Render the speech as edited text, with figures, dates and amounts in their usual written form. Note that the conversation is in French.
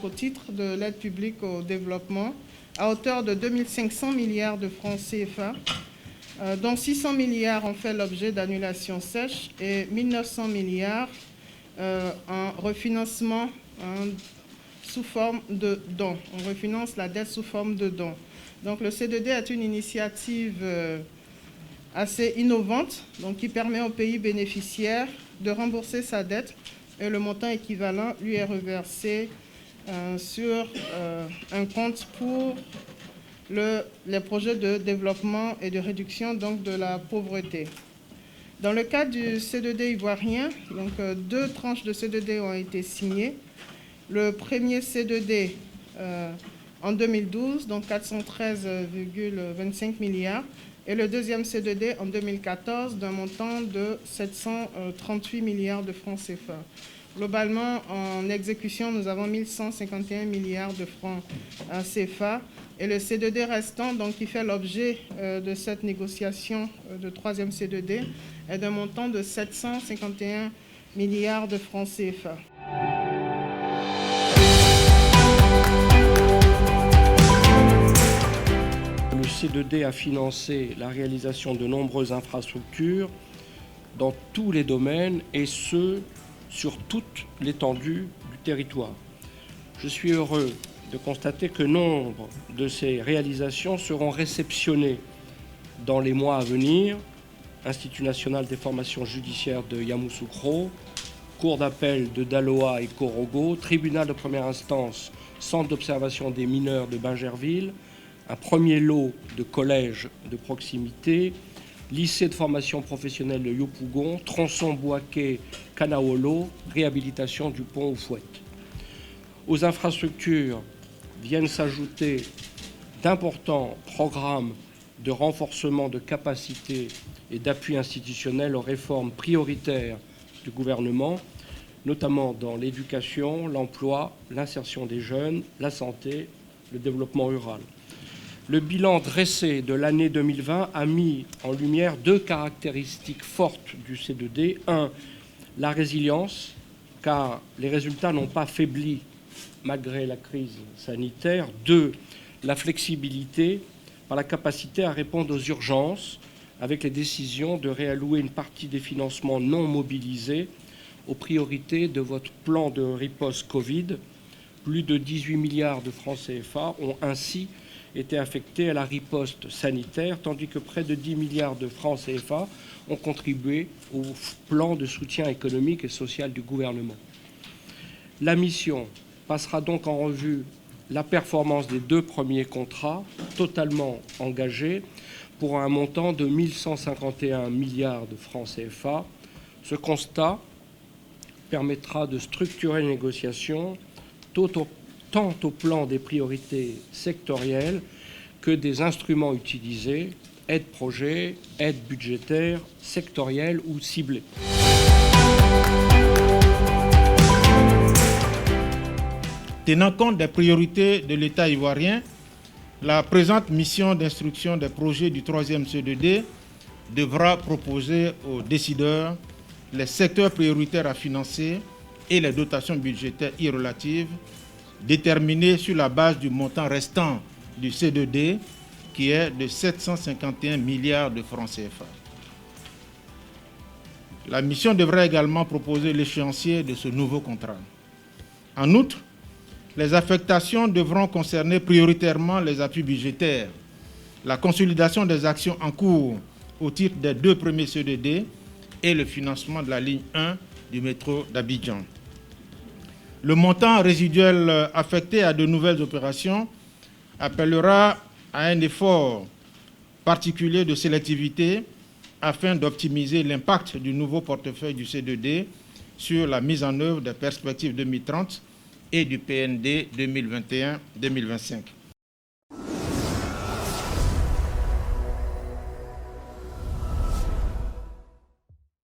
au titre de l'aide publique au développement à hauteur de 2 500 milliards de francs CFA, dont 600 milliards ont fait l'objet d'annulations sèches et 1 900 milliards en refinancement sous forme de dons. On refinance la dette sous forme de dons. Donc le C2D est une initiative assez innovante, donc qui permet au pays bénéficiaire de rembourser sa dette et le montant équivalent lui est reversé sur un compte pour les projets de développement et de réduction donc, de la pauvreté. Dans le cadre du C2D ivoirien, donc, 2 tranches de C2D ont été signées. Le premier C2D en 2012, donc 413,25 milliards, et le deuxième C2D en 2014 d'un montant de 738 milliards de francs CFA. Globalement, en exécution, nous avons 1 151 milliards de francs CFA et le C2D restant, donc, qui fait l'objet de cette négociation de troisième C2D, est d'un montant de 751 milliards de francs CFA. Le C2D a financé la réalisation de nombreuses infrastructures dans tous les domaines et ce, sur toute l'étendue du territoire. Je suis heureux de constater que nombre de ces réalisations seront réceptionnées dans les mois à venir. Institut national des formations judiciaires de Yamoussoukro, Cour d'appel de Daloa et Korogo, Tribunal de première instance, Centre d'observation des mineurs de Bingerville, un premier lot de collèges de proximité, lycée de formation professionnelle de Yopougon, tronçon Boaké, Kanaolo, réhabilitation du pont aux Fouettes. Aux infrastructures viennent s'ajouter d'importants programmes de renforcement de capacités et d'appui institutionnel aux réformes prioritaires du gouvernement, notamment dans l'éducation, l'emploi, l'insertion des jeunes, la santé, le développement rural. Le bilan dressé de l'année 2020 a mis en lumière 2 caractéristiques fortes du C2D. 1, la résilience, car les résultats n'ont pas faibli malgré la crise sanitaire. 2, la flexibilité, par la capacité à répondre aux urgences, avec les décisions de réallouer une partie des financements non mobilisés aux priorités de votre plan de riposte Covid. Plus de 18 milliards de francs CFA ont ainsi été affectés à la riposte sanitaire, tandis que près de 10 milliards de francs CFA ont contribué au plan de soutien économique et social du gouvernement. La mission passera donc en revue la performance des 2 premiers contrats totalement engagés pour un montant de 1 151 milliards de francs CFA. Ce constat permettra de structurer les négociations tant au plan des priorités sectorielles que des instruments utilisés, aide projet, aide budgétaire, sectorielle ou ciblée. Tenant compte des priorités de l'État ivoirien, la présente mission d'instruction des projets du 3e C2D devra proposer aux décideurs les secteurs prioritaires à financer et les dotations budgétaires y relatives, déterminées sur la base du montant restant du C2D, qui est de 751 milliards de francs CFA. La mission devra également proposer l'échéancier de ce nouveau contrat. En outre, les affectations devront concerner prioritairement les appuis budgétaires, la consolidation des actions en cours au titre des 2 premiers C2D et le financement de la ligne 1 du métro d'Abidjan. Le montant résiduel affecté à de nouvelles opérations appellera à un effort particulier de sélectivité afin d'optimiser l'impact du nouveau portefeuille du C2D sur la mise en œuvre des perspectives 2030 et du PND 2021-2025.